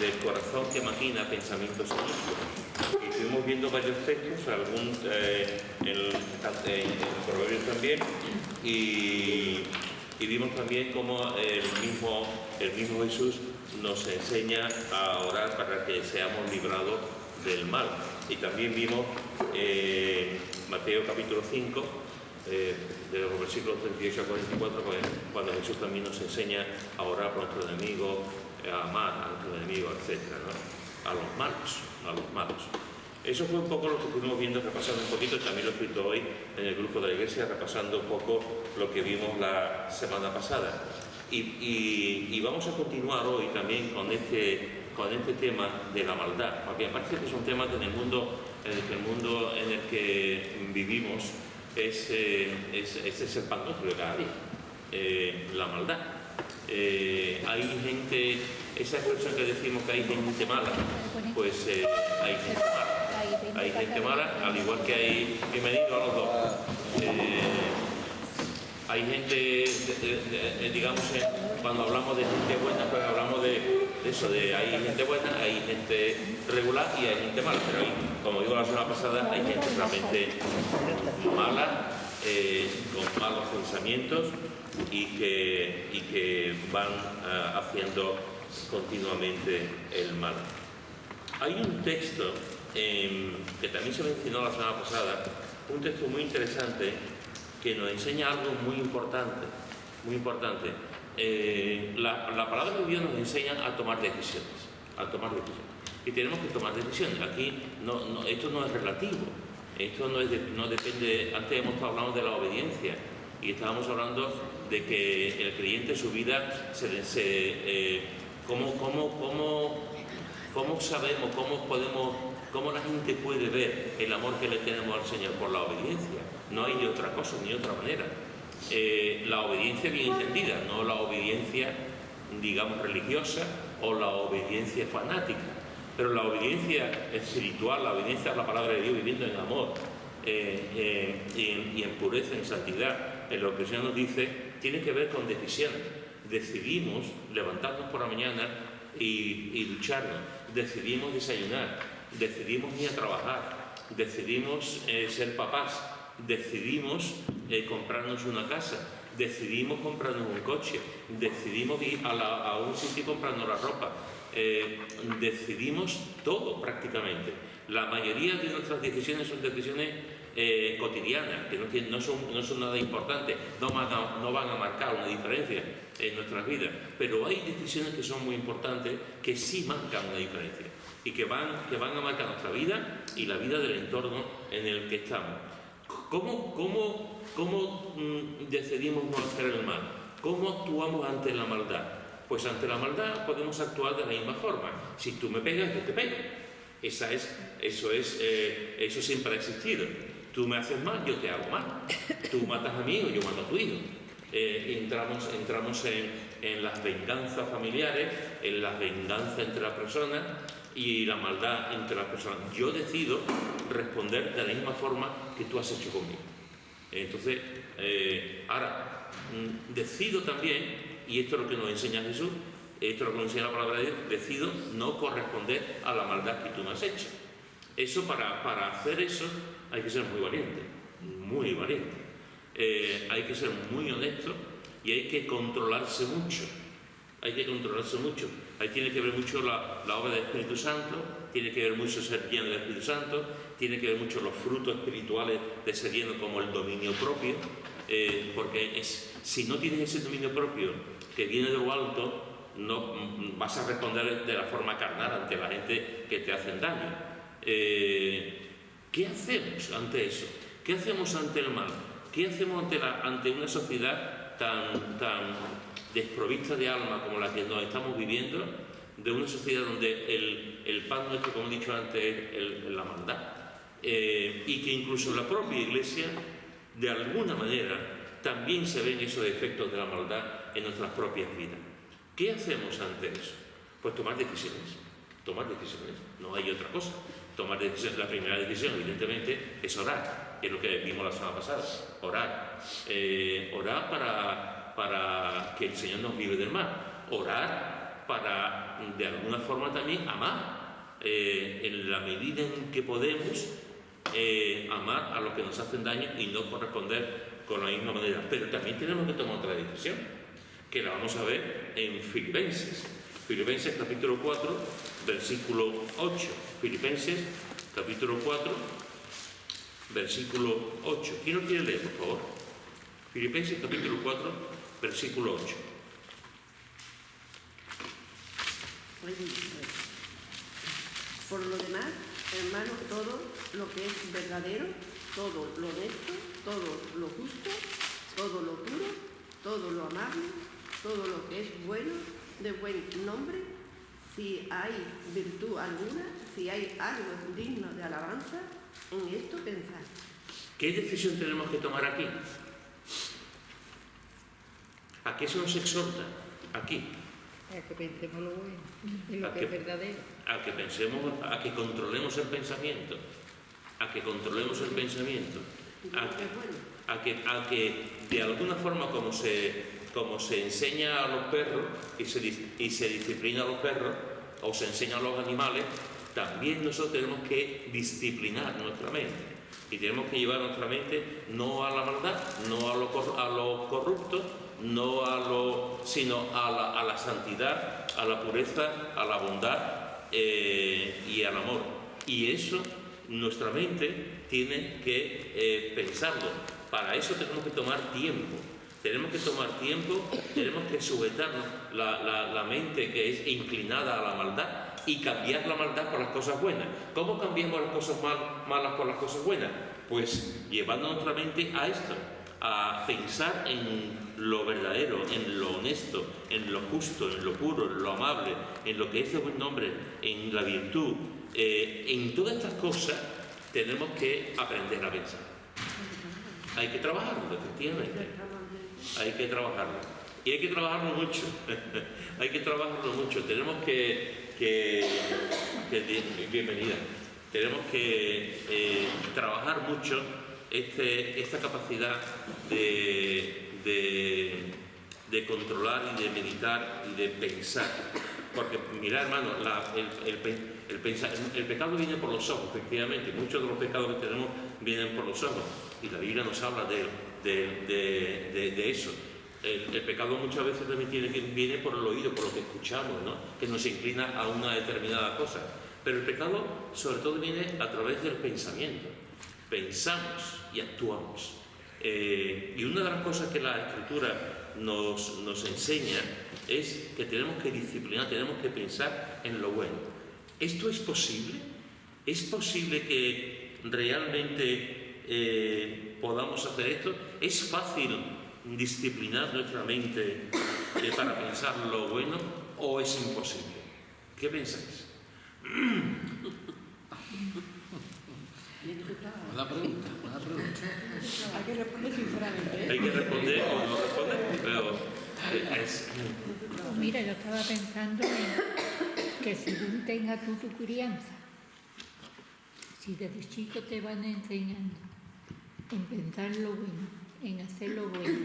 del corazón que maquina pensamientos inicuos. Y estuvimos viendo varios textos, algún en Proverbios también, y vimos también cómo el mismo Jesús nos enseña a orar para que seamos librados del mal. Y también vimos Mateo capítulo 5, de los versículos 38 a 44, cuando Jesús también nos enseña a orar por nuestros enemigos, a amar a nuestros enemigos, etc., ¿no? A los malos. Eso fue un poco lo que estuvimos viendo, repasando un poquito, y también lo he escrito hoy en el grupo de la iglesia, repasando un poco lo que vimos la semana pasada. Y vamos a continuar hoy también con este tema de la maldad, porque me parece que es un tema que en el mundo en el que vivimos ese es el pan nuestro de cada día, la maldad. Hay gente, esa expresión que decimos que hay gente mala, pues hay gente mala. Hay gente mala, al igual que hay, bienvenido a los dos. Hay gente, digamos, cuando hablamos de gente buena, pues hablamos de eso, de hay gente buena, hay gente regular y hay gente mala, pero hay, como digo la semana pasada, hay gente realmente mala, con malos pensamientos y que van haciendo continuamente el mal. Hay un texto que también se mencionó la semana pasada, un texto muy interesante que nos enseña algo muy importante, muy importante. La palabra de Dios nos enseña a tomar decisiones, y tenemos que tomar decisiones. Aquí esto no es relativo, esto no depende. Antes hemos estado hablando de la obediencia y estábamos hablando de que el creyente, su vida, ¿cómo sabemos, cómo la gente puede ver el amor que le tenemos al Señor? Por la obediencia. No hay otra cosa, ni otra manera. La obediencia bien entendida, no la obediencia, digamos, religiosa o la obediencia fanática, pero la obediencia espiritual, la obediencia a la palabra de Dios, viviendo en amor y en pureza, en santidad, en lo que el Señor nos dice, tiene que ver con decisiones. Decidimos levantarnos por la mañana y ducharnos, decidimos desayunar, decidimos ir a trabajar, decidimos ser papás, decidimos comprarnos una casa, decidimos comprarnos un coche, decidimos ir a un sitio y comprarnos la ropa, decidimos todo prácticamente. La mayoría de nuestras decisiones son decisiones cotidianas, que no son nada importantes, no van a marcar una diferencia en nuestras vidas, pero hay decisiones que son muy importantes, que sí marcan una diferencia y que van a marcar nuestra vida y la vida del entorno en el que estamos. ¿Cómo decidimos no hacer el mal? ¿Cómo actuamos ante la maldad? Pues ante la maldad podemos actuar de la misma forma. Si tú me pegas, yo te pego. Eso siempre ha existido. Tú me haces mal, yo te hago mal. Tú matas a mi hijo, yo mato a tu hijo. Entramos en las venganzas familiares, en las venganzas entre las personas y la maldad entre las personas. Yo decido responder de la misma forma que tú has hecho conmigo. Entonces, ahora, decido también, y esto es lo que nos enseña Jesús, esto es lo que nos enseña la palabra de Dios, decido no corresponder a la maldad que tú me has hecho. Eso, para hacer eso, hay que ser muy valiente, muy valiente. Hay que ser muy honesto y hay que controlarse mucho. Ahí tiene que ver mucho la obra del Espíritu Santo, tiene que ver mucho ser lleno del Espíritu Santo, tiene que ver mucho los frutos espirituales de ser lleno, como el dominio propio, porque si no tienes ese dominio propio que viene de lo alto, no vas a responder de la forma carnal ante la gente que te hacen daño. ¿Qué hacemos ante eso? ¿Qué hacemos ante el mal? ¿Qué hacemos ante una sociedad tan desprovista de alma como la que nos estamos viviendo, de una sociedad donde el pan nuestro, como he dicho antes, es la maldad, y que incluso en la propia Iglesia, de alguna manera, también se ven esos efectos de la maldad en nuestras propias vidas? ¿Qué hacemos ante eso? Pues tomar decisiones, no hay otra cosa. Tomar decisiones. La primera decisión, evidentemente, es orar, que es lo que vimos la semana pasada. Orar para que el Señor nos libre del mal. Orar para de alguna forma también amar, en la medida en que podemos, amar a los que nos hacen daño y no corresponder con la misma manera. Pero también tenemos que tomar otra decisión, que la vamos a ver en Filipenses. Filipenses capítulo 4, versículo 8. Filipenses capítulo 4, versículo 8. ¿Quién lo quiere leer, por favor? Filipenses capítulo 4, versículo 8. Por lo demás, hermanos, todo lo que es verdadero, todo lo honesto, todo lo justo, todo lo puro, todo lo amable, todo lo que es bueno, de buen nombre, si hay virtud alguna, si hay algo digno de alabanza, en esto pensad. ¿Qué decisión tenemos que tomar aquí? ¿A qué se nos exhorta aquí? A que pensemos lo bueno y lo que es verdadero. A que pensemos, a que controlemos el pensamiento. A que controlemos el pensamiento. A que de alguna forma, como se enseña a los perros y se disciplina a los perros, o se enseña a los animales, también nosotros tenemos que disciplinar nuestra mente. Y tenemos que llevar nuestra mente no a la maldad, no a lo corrupto, sino a la santidad, a la pureza, a la bondad y al amor. Y eso nuestra mente tiene que pensarlo. Para eso tenemos que tomar tiempo. Tenemos que sujetar la mente que es inclinada a la maldad y cambiar la maldad por las cosas buenas. ¿Cómo cambiamos las cosas malas por las cosas buenas? Pues llevando nuestra mente a esto, a pensar en lo verdadero, en lo honesto, en lo justo, en lo puro, en lo amable, en lo que es de buen nombre, en la virtud. En todas estas cosas tenemos que aprender a pensar. Hay que trabajarlo, efectivamente. Hay que trabajarlo. Y hay que trabajarlo mucho. Hay que trabajarlo mucho. Tenemos bienvenida. Tenemos que trabajar mucho esta capacidad de controlar y de meditar y de pensar. Porque, mirad, hermano, el pecado viene por los ojos, efectivamente. Muchos de los pecados que tenemos vienen por los ojos. Y la Biblia nos habla de eso. El pecado muchas veces también viene por el oído, por lo que escuchamos, ¿no? Que nos inclina a una determinada cosa. Pero el pecado, sobre todo, viene a través del pensamiento. Pensamos y actuamos. Y una de las cosas que la Escritura nos enseña es que tenemos que disciplinar, tenemos que pensar en lo bueno. ¿Esto es posible? ¿Es posible que realmente podamos hacer esto? ¿Es fácil disciplinar nuestra mente para pensar lo bueno o es imposible? ¿Qué pensáis? Buena pregunta. Hay que responder sinceramente. Hay que responder o no responder, pero Pues mira, yo estaba pensando en que según tengas tú tu crianza, si desde chico te van enseñando en pensar lo bueno, en hacer lo bueno,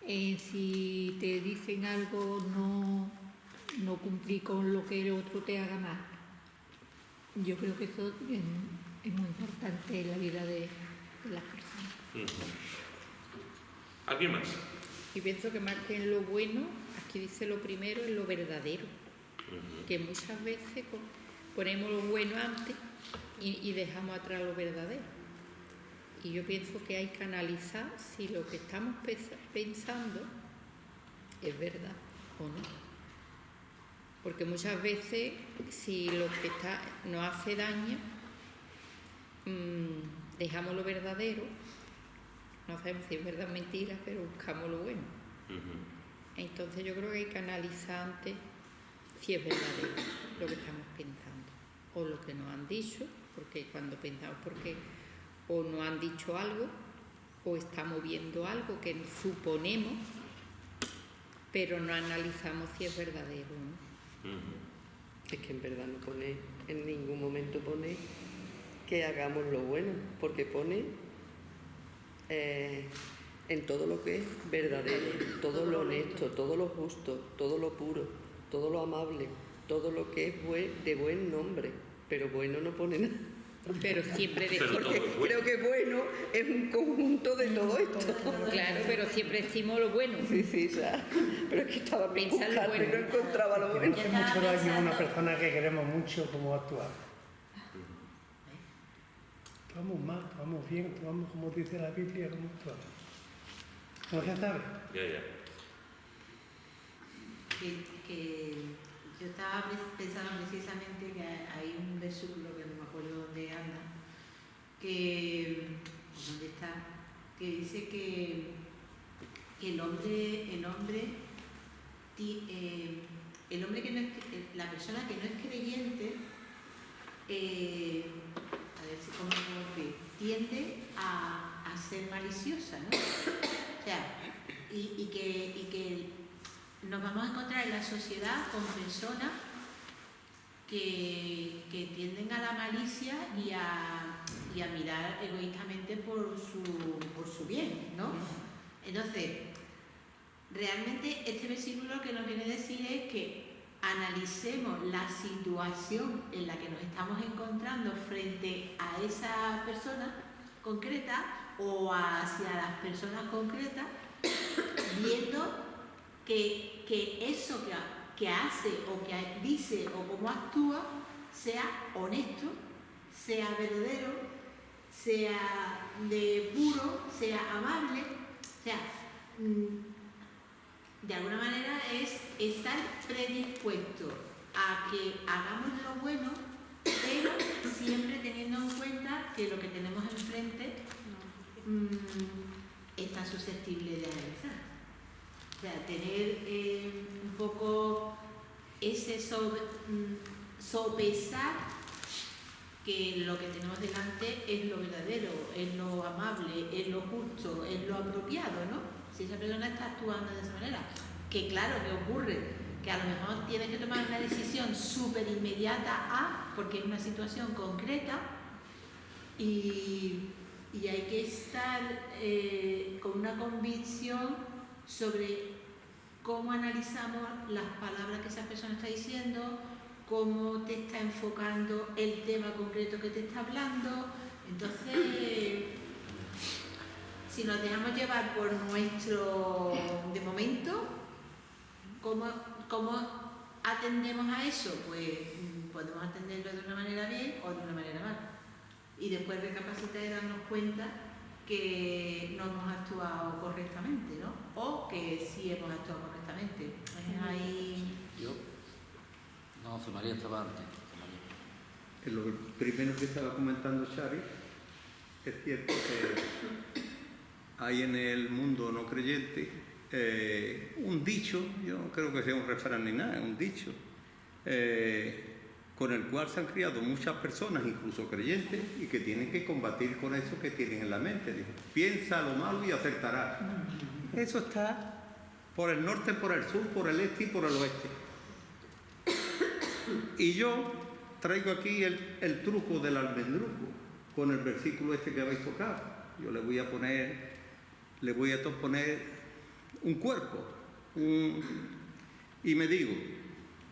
si te dicen algo no cumplir con lo que el otro te haga mal, yo creo que eso es muy importante en la vida de las personas. ¿Alguien más? Y pienso que más que en lo bueno, aquí dice lo primero, en lo verdadero. Que muchas veces ponemos lo bueno antes y dejamos atrás lo verdadero. Y yo pienso que hay que analizar si lo que estamos pensando es verdad o no. Porque muchas veces, si lo que nos hace daño, dejamos lo verdadero, no sabemos si es verdad o mentira, pero buscamos lo bueno. Entonces yo creo que hay que analizar antes si es verdadero lo que estamos pensando o lo que nos han dicho, porque cuando pensamos, porque o nos han dicho algo o estamos viendo algo que suponemos, pero no analizamos si es verdadero, ¿no? Es que en verdad no pone, en ningún momento pone que hagamos lo bueno, porque pone en todo lo que es verdadero, todo lo honesto, todo lo justo, todo lo puro, todo lo amable, todo lo que es de buen nombre, pero bueno no pone nada. Pero siempre Pero decimos, todo Porque es bueno. creo que bueno es un conjunto de todo esto. claro, pero siempre decimos lo bueno. Sí, ya. Pero es que estaba bien Pensar lo buscando y no bueno. encontraba lo Que bueno. no hace mucho daño a una persona que queremos mucho como actuar. Actuamos mal, actuamos bien, actuamos como dice la Biblia, como actuamos. ¿No se sabe? Ya. que yo estaba pensando precisamente que hay un versículo que no me acuerdo dónde anda, dónde está, que dice que el hombre que no es, la persona que no es creyente, a ver si cómo tiende a ser maliciosa, ¿no? O sea, y que nos vamos a encontrar en la sociedad con personas que tienden a la malicia y a mirar egoístamente por su bien, ¿no? Entonces, realmente este versículo lo que nos viene a decir es que analicemos la situación en la que nos estamos encontrando frente a esa persona concreta o hacia las personas concretas, viendo que eso que hace o que dice o cómo actúa sea honesto, sea verdadero, sea de puro, sea amable, o sea, de alguna manera es estar predispuesto a que hagamos lo bueno, pero siempre teniendo en cuenta que lo que tenemos enfrente está susceptible de analizar. O sea, tener un poco ese sopesar que lo que tenemos delante es lo verdadero, es lo amable, es lo justo, es lo apropiado, ¿no? Si esa persona está actuando de esa manera, que claro, que ocurre, que a lo mejor tienes que tomar una decisión súper inmediata porque es una situación concreta y hay que estar con una convicción sobre cómo analizamos las palabras que esa persona está diciendo, cómo te está enfocando el tema concreto que te está hablando. Entonces, si nos dejamos llevar por nuestro, de momento, ¿cómo atendemos a eso? Pues podemos atenderlo de una manera bien o de una manera mal. Y después recapacitar y darnos cuenta que no hemos actuado correctamente, ¿no? O que sí hemos actuado correctamente. Ahí... Yo, no, José María estaba antes. Lo primero que estaba comentando Xavi, es cierto que hay en el mundo no creyente un dicho, yo no creo que sea un refrán ni nada, es un dicho, con el cual se han criado muchas personas, incluso creyentes, y que tienen que combatir con eso que tienen en la mente. Digo, piensa lo malo y acertarás. Eso está por el norte, por el sur, por el este y por el oeste. Y yo traigo aquí el truco del almendruco, con el versículo este que habéis tocado. Yo le voy a poner un cuerpo, y me digo,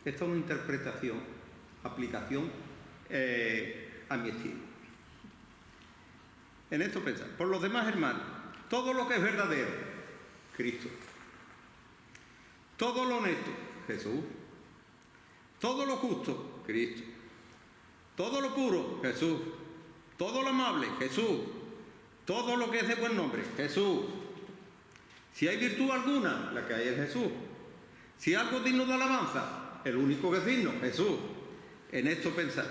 esto es una interpretación, aplicación a mi estilo. En esto pensar. Por los demás, hermanos, todo lo que es verdadero, Cristo. Todo lo honesto, Jesús. Todo lo justo, Cristo. Todo lo puro, Jesús. Todo lo amable, Jesús. Todo lo que es de buen nombre, Jesús. Si hay virtud alguna, la que hay es Jesús. Si algo digno de alabanza, el único que es digno, Jesús. En esto pensar.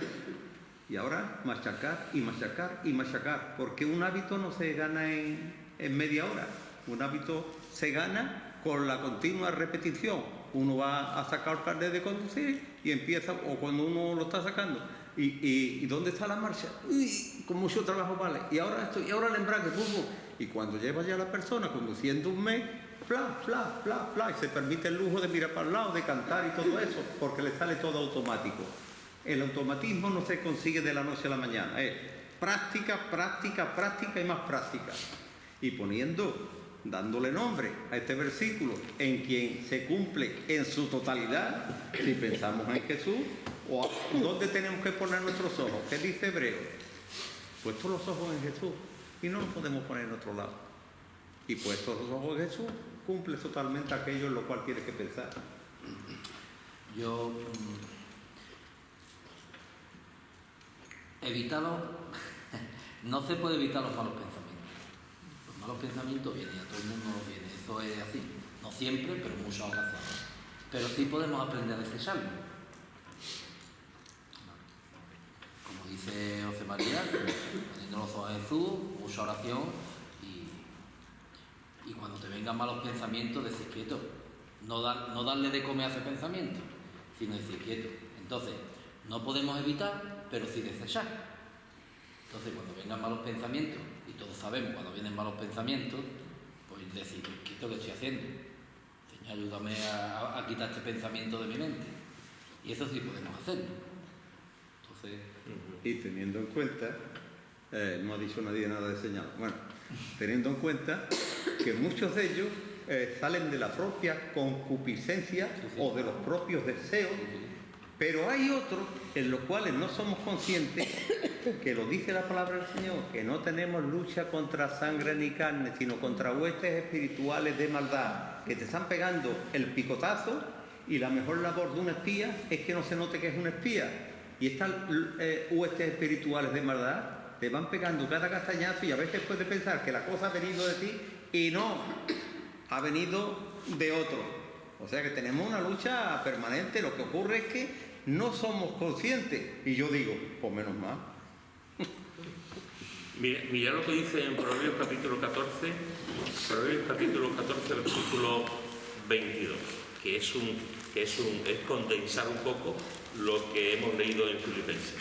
Y ahora machacar y machacar y machacar, porque un hábito no se gana en media hora. Un hábito se gana con la continua repetición. Uno va a sacar el carnet de conducir y empieza, o cuando uno lo está sacando, ¿y dónde está la marcha? Uy, con mucho trabajo vale. Y ahora esto, y ahora el embrague, y cuando lleva ya la persona conduciendo un mes, fla, fla, fla, fla, y se permite el lujo de mirar para el lado, de cantar y todo eso, porque le sale todo automático. El automatismo no se consigue de la noche a la mañana, es práctica, práctica, práctica y más práctica. Y poniendo dándole nombre a este versículo, en quien se cumple en su totalidad, si pensamos en Jesús, o ¿dónde tenemos que poner nuestros ojos? ¿Qué dice Hebreo? Puestos los ojos en Jesús, y no los podemos poner en otro lado. Y puestos los ojos en Jesús, cumple totalmente aquello en lo cual tienes que pensar. Yo no se puede evitar los malos pensamientos. Los malos pensamientos vienen, a todo el mundo nos viene, eso es así. No siempre, pero en muchas ocasiones. Pero sí podemos aprender a desecharlos. Como dice José María, poniendo los ojos en Jesús, mucha oración y cuando te vengan malos pensamientos, decir quieto. No darle de comer a ese pensamiento, sino decir quieto. Entonces, no podemos evitar, pero sí desechar. Entonces, cuando vengan malos pensamientos, y todos sabemos cuando vienen malos pensamientos, pues decir, quieto, ¿qué estoy haciendo? Señor, ayúdame a quitar este pensamiento de mi mente. Y eso sí podemos hacerlo. Entonces... Y teniendo en cuenta, no ha dicho nadie nada de señal, bueno, teniendo en cuenta que muchos de ellos salen de la propia concupiscencia o de los propios deseos, pero hay otros en los cuales no somos conscientes, que lo dice la palabra del Señor, que no tenemos lucha contra sangre ni carne, sino contra huestes espirituales de maldad, que te están pegando el picotazo, y la mejor labor de un espía es que no se note que es un espía. Y estas huestes espirituales de maldad te van pegando cada castañazo, y a veces puedes pensar que la cosa ha venido de ti y no, ha venido de otro. O sea que tenemos una lucha permanente. Lo que ocurre es que no somos conscientes. Y yo digo, pues menos mal. Mira lo que dice en Proverbios capítulo 14, versículo 22, que es condensar un poco lo que hemos leído en Filipenses.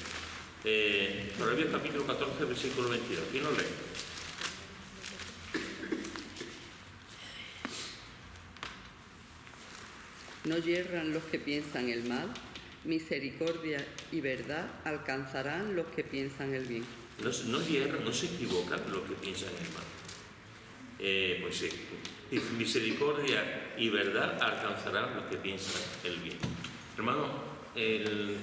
Proverbios capítulo 14, versículo 22. ¿Quién lo lee? No yerran los que piensan el mal, misericordia y verdad alcanzarán los que piensan el bien. No yerran, no se equivocan los que piensan el mal. Pues sí, misericordia y verdad alcanzarán los que piensan el bien. Hermano, el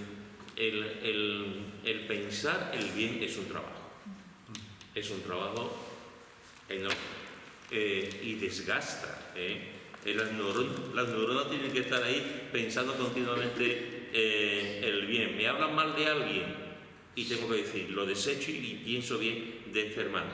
pensar el bien es un trabajo. Es un trabajo enorme y desgasta. Las neuronas tienen que estar ahí pensando continuamente el bien. Me hablan mal de alguien y tengo que decir, lo desecho y pienso bien de este hermano.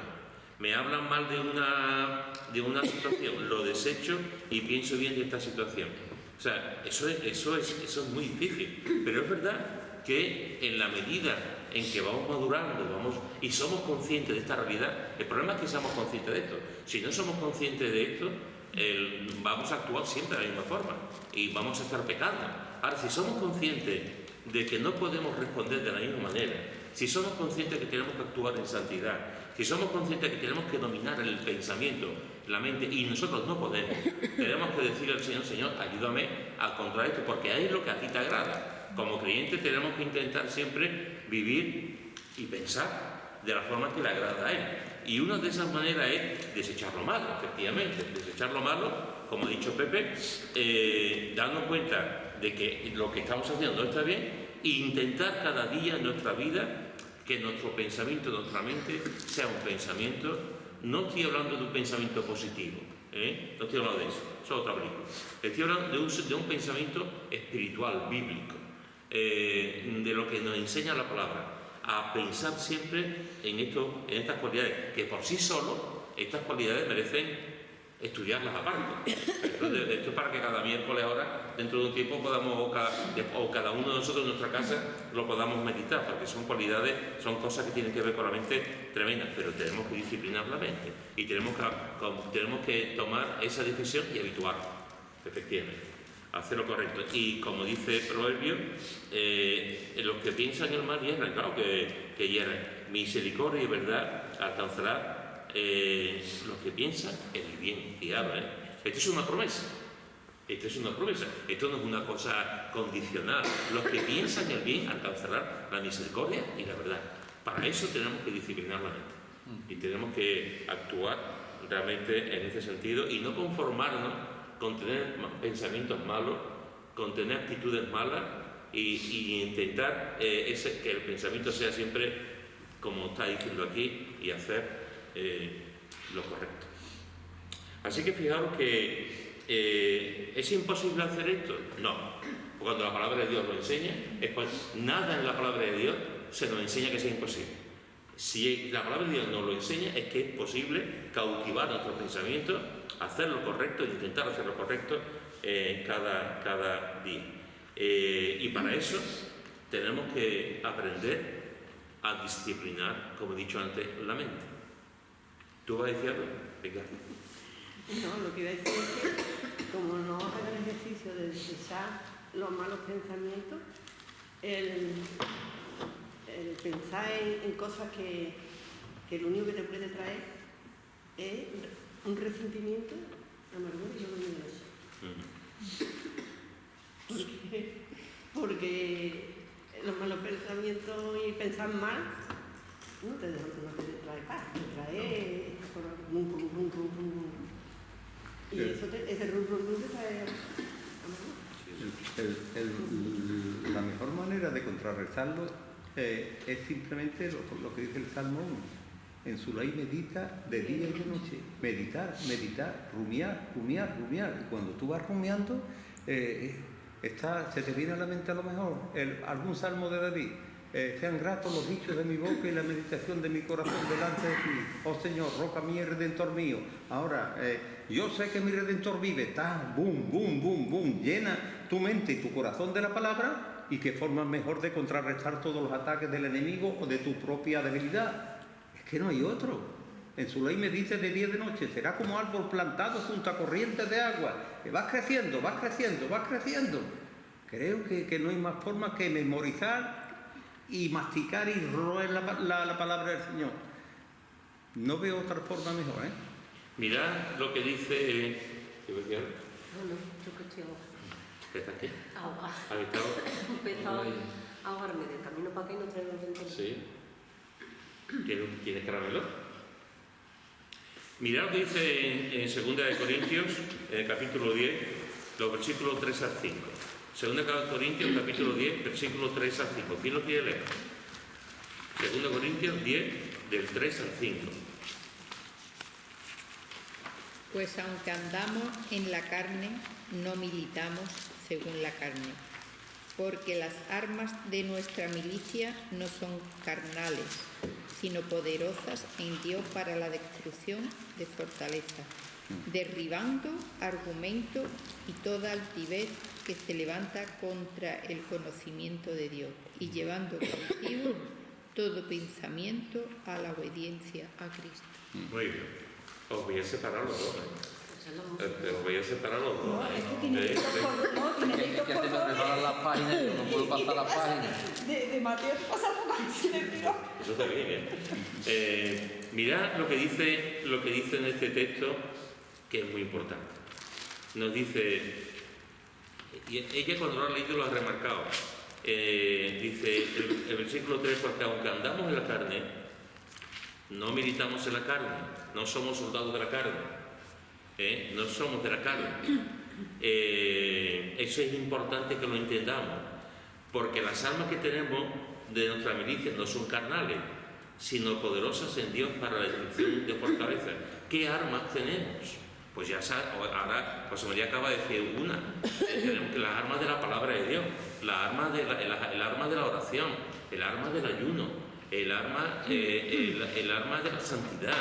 Me hablan mal de una situación, lo desecho y pienso bien de esta situación. O sea, eso es muy difícil, pero es verdad que en la medida en que vamos madurando y somos conscientes de esta realidad, el problema es que seamos conscientes de esto. Si no somos conscientes de esto, vamos a actuar siempre de la misma forma y vamos a estar pecando. Ahora, si somos conscientes de que no podemos responder de la misma manera, si somos conscientes de que tenemos que actuar en santidad, si somos conscientes de que tenemos que dominar el pensamiento, la mente, y nosotros no podemos, tenemos que decirle al Señor, Señor, ayúdame a controlar esto, porque ahí es lo que a ti te agrada. Como creyentes tenemos que intentar siempre vivir y pensar de la forma que le agrada a Él. Y una de esas maneras es desechar lo malo, efectivamente. Desechar lo malo, como ha dicho Pepe, darnos cuenta de que lo que estamos haciendo no está bien e intentar cada día en nuestra vida que nuestro pensamiento, nuestra mente, sea un pensamiento, no estoy hablando de un pensamiento positivo, no estoy hablando de eso es otra película. Estoy hablando de un pensamiento espiritual, bíblico, de lo que nos enseña la palabra. A pensar siempre en estas cualidades, que por sí solo, estas cualidades merecen estudiarlas aparte. Entonces, esto es para que cada miércoles ahora, dentro de un tiempo, podamos, o cada uno de nosotros en nuestra casa, lo podamos meditar, porque son cualidades, son cosas que tienen que ver con la mente tremendas, pero tenemos que disciplinar la mente y tenemos que tomar esa decisión y habituarnos, efectivamente. Hacer lo correcto. Y como dice el proverbio, los que piensan el mal hierran, claro que hierran. Misericordia y verdad alcanzará los que piensan el bien. Fijaros, esto es una promesa. Esto es una promesa. Esto no es una cosa condicional. Los que piensan el bien alcanzarán la misericordia y la verdad. Para eso tenemos que disciplinar la mente. Y tenemos que actuar realmente en este sentido, y no conformarnos con tener pensamientos malos, con tener actitudes malas y intentar que el pensamiento sea siempre como está diciendo aquí y hacer lo correcto. Así que fijaros que ¿es imposible hacer esto? No. Cuando la palabra de Dios lo enseña, nada en la palabra de Dios se nos enseña que sea imposible. Si la palabra de Dios nos lo enseña, es que es posible cautivar nuestros pensamientos, hacer lo correcto e intentar hacer lo correcto cada día. Y para eso tenemos que aprender a disciplinar, como he dicho antes, la mente. ¿Tú vas a decir algo? Venga. No, lo que iba a decir es que, como no haga el ejercicio de desechar los malos pensamientos, el pensar en cosas que lo único que te puede traer es un resentimiento, amargura y luego eso. Porque los malos pensamientos y pensar mal no te trae paz, te trae y ese rum te trae amargura. La mejor manera de contrarrestarlo es simplemente lo que dice el Salmo 1. En su ley medita de día y de noche. Meditar, rumiar. Y cuando tú vas rumiando, se te viene a la mente a lo mejor algún salmo de David. Sean gratos los dichos de mi boca y la meditación de mi corazón delante de ti. Oh Señor, roca mía y redentor mío. Ahora, yo sé que mi redentor vive. Boom. Llena tu mente y tu corazón de la palabra. ¿Y qué forma mejor de contrarrestar todos los ataques del enemigo o de tu propia debilidad? Es que no hay otro. En su ley me dice de día y de noche, será como árbol plantado junto a corrientes de agua, que vas creciendo. Creo que no hay más forma que memorizar y masticar y roer la palabra del Señor. No veo otra forma mejor, ¿eh? Mirad lo que dice... No, yo que estoy ahogada. ¿Estás qué? Ahogada. ¿Has estado? He empezado a ahogarme del camino para acá y no traigo el ventolero. Sí. ¿Tienes caramelo? Mirad lo que dice en 2 Corintios, en el capítulo 10, los versículos 3 al 5. 2 Corintios, capítulo 10, versículos 3 al 5. ¿Quién lo quiere leer? 2 Corintios 10, del 3 al 5. Pues aunque andamos en la carne, no militamos según la carne, porque las armas de nuestra milicia no son carnales, sino poderosas en Dios para la destrucción de fortalezas, derribando argumentos y toda altivez que se levanta contra el conocimiento de Dios, y llevando cautivo todo pensamiento a la obediencia a Cristo. Muy bien. Os voy a separar los dos. Os voy a separar los dos. No, es que tiene que ir Que se me regalan las páginas, yo no puedo pasar las páginas. de Mateo te pasa poco así de tiro. Eso está bien, ¿eh? Mirad lo que dice en este texto, que es muy importante. Nos dice, y ella cuando lo ha leído lo ha remarcado, dice el versículo 3, porque aunque andamos en la carne, no militamos en la carne, no somos soldados de la carne, no somos de la carne. Eso es importante que lo entendamos, porque las armas que tenemos de nuestra milicia no son carnales, sino poderosas en Dios para la destrucción de fortalezas. ¿Qué armas tenemos? Pues ya sabes, ahora José María acaba de decir una. Tenemos que las armas de la palabra de Dios, el arma de la oración, el arma del ayuno, el arma de la santidad,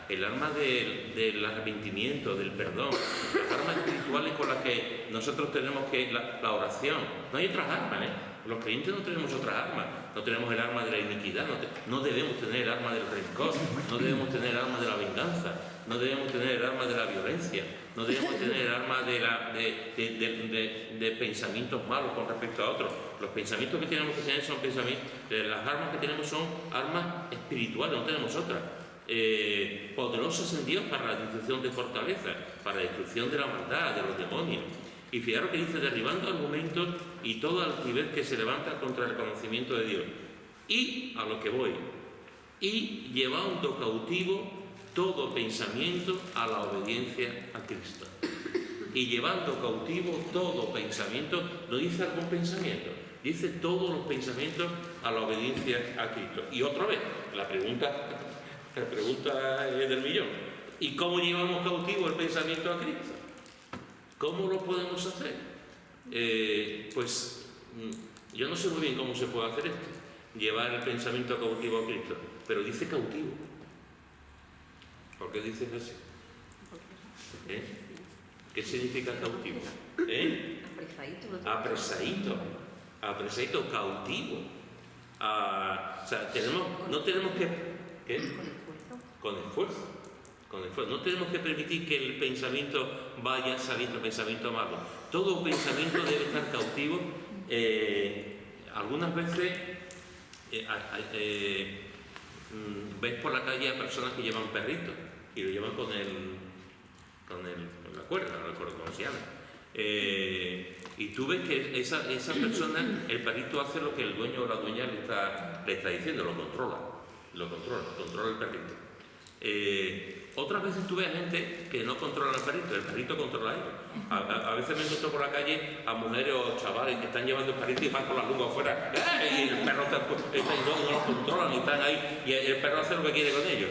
el arma del arrepentimiento, del perdón, las armas espirituales con las que nosotros tenemos que la oración. No hay otras armas, ¿eh? Los creyentes no tenemos otras armas. No tenemos el arma de la iniquidad, no debemos tener el arma del rencor, no debemos tener el arma de la venganza, no debemos tener el arma de la violencia, no debemos tener el arma de pensamientos malos con respecto a otros. Los pensamientos que tenemos que tener son pensamientos, las armas que tenemos son armas espirituales, no tenemos otras. Poderosas en Dios para la destrucción de fortalezas, para la destrucción de la maldad, de los demonios. Y fijaros que dice, derribando argumentos y toda altivez que se levanta contra el conocimiento de Dios. Y a lo que voy, y llevando cautivo todo pensamiento a la obediencia a Cristo. Y llevando cautivo todo pensamiento, no dice algún pensamiento, dice todos los pensamientos a la obediencia a Cristo. Y otra vez, la pregunta es del millón. ¿Y cómo llevamos cautivo el pensamiento a Cristo? ¿Cómo lo podemos hacer? Pues yo no sé muy bien cómo se puede hacer esto, llevar el pensamiento cautivo a Cristo, pero dice cautivo. ¿Por qué dices así? ¿Qué significa cautivo? Apresadito, cautivo. O sea, no tenemos que... ¿Qué? Con esfuerzo. No tenemos que permitir que el pensamiento vaya saliendo, pensamiento malo. Todo pensamiento debe estar cautivo. Algunas veces ves por la calle a personas que llevan perritos y lo llevan con la cuerda, no recuerdo cómo se llama. Y tú ves que esa persona, el perrito hace lo que el dueño o la dueña le está diciendo, lo controla el perrito. Otras veces tú ves a gente que no controla al perrito, el perrito controla a ellos. A veces me encuentro por la calle a mujeres o chavales que están llevando el perrito y van con la lengua afuera, y el perro no lo controlan y están ahí, y el perro hace lo que quiere con ellos.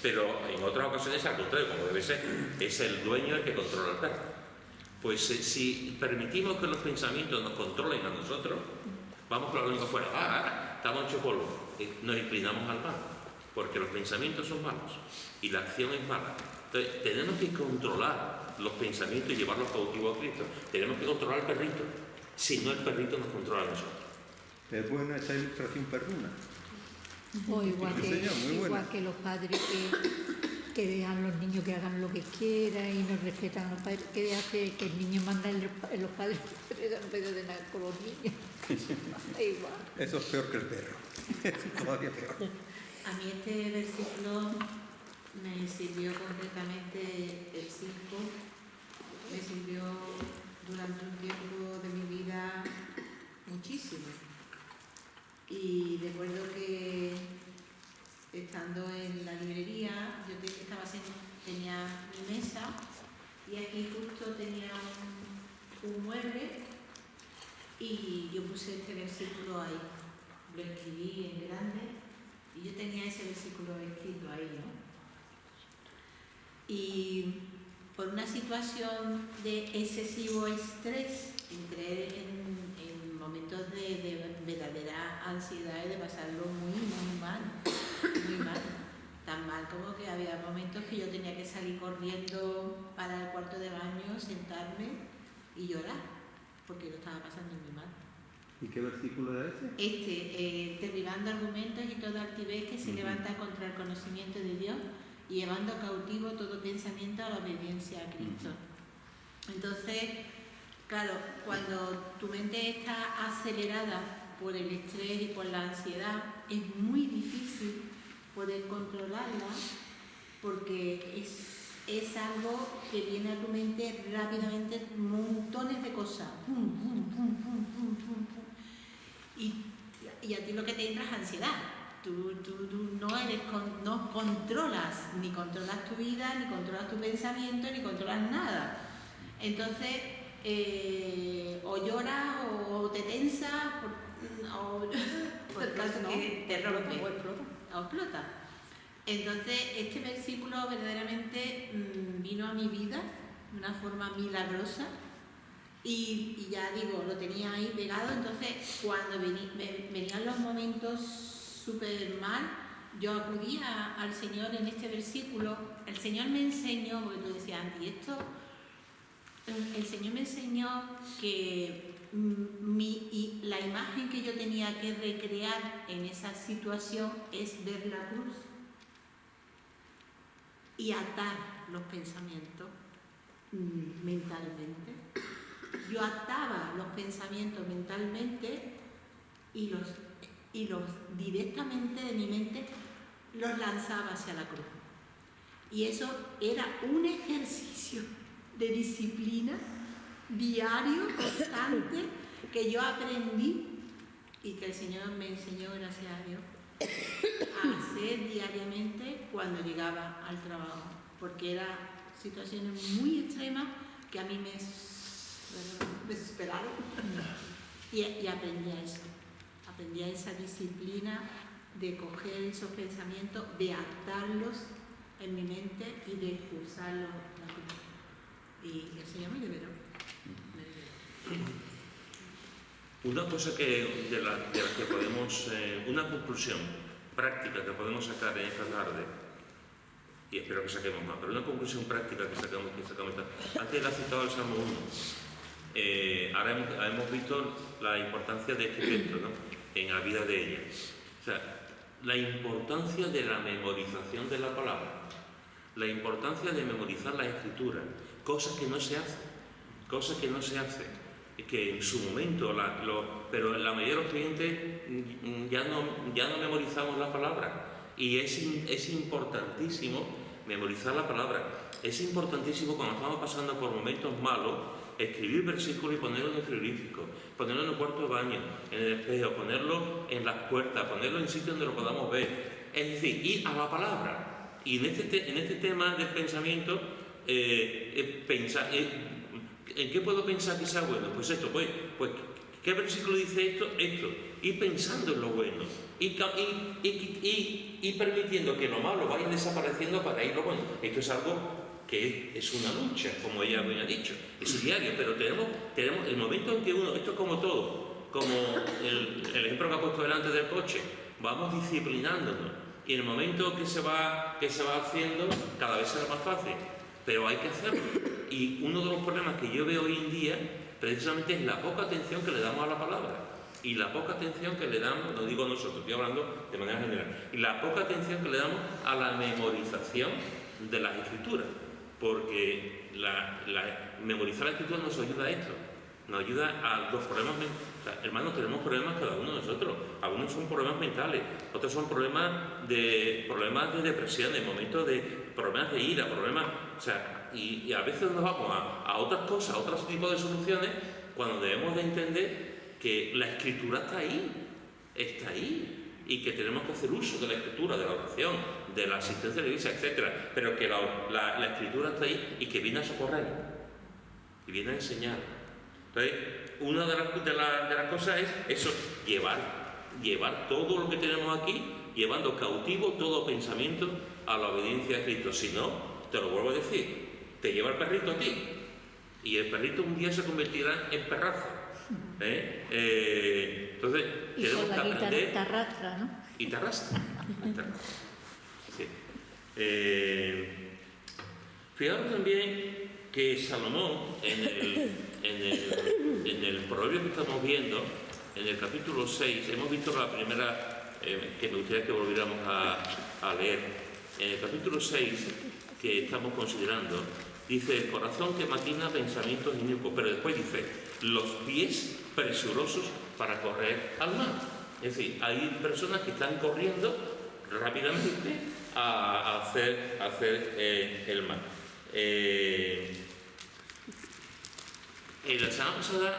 Pero en otras ocasiones, al contrario, como debe ser, es el dueño el que controla al perro. Pues si permitimos que los pensamientos nos controlen a nosotros, vamos con la lengua afuera, estamos hechos polvo, nos inclinamos al mal, porque los pensamientos son malos y la acción es mala. Entonces, tenemos que controlar los pensamientos y llevarlos cautivos a Cristo. Tenemos que controlar al perrito, si no el perrito nos controla a nosotros. Es buena esa ilustración perruna. O igual que los padres que dejan a los niños que hagan lo que quieran y no respetan a los padres, que hace que el niño manda en los padres en vez de nada con los niños. Igual. Eso es peor que el perro. Todavía peor. A mí este versículo me sirvió concretamente el 5, me sirvió durante un tiempo de mi vida muchísimo. Y recuerdo que estando en la librería, yo tenía mi mesa y aquí justo tenía un mueble y yo puse este versículo ahí, lo escribí en grande y yo tenía ese versículo escrito ahí, ¿no? Y por una situación de excesivo estrés, entré en momentos de verdadera ansiedad y de pasarlo muy mal. Tan mal como que había momentos que yo tenía que salir corriendo para el cuarto de baño, sentarme y llorar, porque lo estaba pasando muy mal. ¿Y qué versículo es ese? Derribando argumentos y toda altivez que se levanta contra el conocimiento de Dios y llevando cautivo todo pensamiento a la obediencia a Cristo. Entonces, claro, cuando tu mente está acelerada por el estrés y por la ansiedad, es muy difícil poder controlarla porque es algo que viene a tu mente rápidamente, montones de cosas. Y a ti lo que te entra es ansiedad. Tú no controlas, ni controlas tu vida, ni controlas tu pensamiento, ni controlas nada. Entonces, o lloras, o te tensas, o el caso que te rompe, o explota. Entonces, este versículo verdaderamente vino a mi vida de una forma milagrosa y ya digo, lo tenía ahí pegado. Entonces, cuando venían los momentos súper mal, yo acudía al Señor en este versículo. El Señor me enseñó, porque tú decías antes, el Señor me enseñó que la imagen que yo tenía que recrear en esa situación es ver la cruz y atar los pensamientos mentalmente. Yo ataba los pensamientos mentalmente y los directamente de mi mente los lanzaba hacia la cruz. Y eso era un ejercicio de disciplina diario, constante, que yo aprendí y que el Señor me enseñó, gracias a Dios, a hacer diariamente cuando llegaba al trabajo, porque eran situaciones muy extremas que a mí me desesperaron y aprendí a eso, aprendí a esa disciplina de coger esos pensamientos, de adaptarlos en mi mente y de expulsarlos. Y el Señor me liberó. Una cosa de la que podemos, una conclusión práctica que podemos sacar en esta tarde, y espero que saquemos más, pero una conclusión práctica que sacamos antes ha citado el Salmo 1, ahora hemos visto la importancia de este texto, ¿no?, en la vida de ella. O sea, la importancia de la memorización de la palabra, la importancia de memorizar la escritura, cosas que no se hacen, que en su momento, pero la mayoría de los clientes ya no memorizamos la palabra, y es importantísimo memorizar la palabra. Es importantísimo cuando estamos pasando por momentos malos, escribir versículos y ponerlo en el frigorífico, ponerlo en el cuarto de baño, en el espejo, ponerlo en las puertas, ponerlo en sitios donde lo podamos ver. Es decir, ir a la palabra. Y en este tema del pensamiento, pensar, ¿en qué puedo pensar que sea bueno? Pues esto, pues ¿qué versículo dice esto? Ir pensando en lo bueno y permitiendo que lo malo vaya desapareciendo para ir lo bueno. Esto es algo que es una lucha, como ella me ha dicho, es diario, pero tenemos el momento en que uno, esto es como todo, como el ejemplo que ha puesto delante del coche, vamos disciplinándonos, y en el momento que se va haciendo, cada vez será más fácil, pero hay que hacerlo. Y uno de los problemas que yo veo hoy en día, precisamente, es la poca atención que le damos a la palabra, y la poca atención que le damos, no digo nosotros, estoy hablando de manera general, y la poca atención que le damos a la memorización de las escrituras, porque memorizar la escritura nos ayuda a esto, nos ayuda a los problemas mentales. O sea, hermanos, tenemos problemas cada uno de nosotros. Algunos son problemas mentales, otros son problemas de depresión, de momentos de problemas de ira, o sea, y a veces nos vamos a otras cosas, a otros tipos de soluciones, cuando debemos de entender que la escritura está ahí, y que tenemos que hacer uso de la escritura, de la oración, de la asistencia de la iglesia, etc. Pero que la escritura está ahí y que viene a socorrer, y viene a enseñar. Entonces, una de las cosas es eso, llevar todo lo que tenemos aquí, llevando cautivo todo pensamiento a la obediencia a Cristo. Si no, te lo vuelvo a decir, te lleva el perrito a ti, y el perrito un día se convertirá en perrazo. Entonces, y tenemos con que la aprender. Te arrastra, ¿no? Y te arrastra. Sí. Fijaros también que Salomón, en el proverbio que estamos viendo, en el capítulo 6, hemos visto la primera, que me gustaría que volviéramos a leer. En el capítulo 6, que estamos considerando, dice: el corazón que maquina pensamientos inicuos, pero después dice: los pies presurosos para correr al mal. Es decir, hay personas que están corriendo rápidamente a hacer el mal. La semana pasada,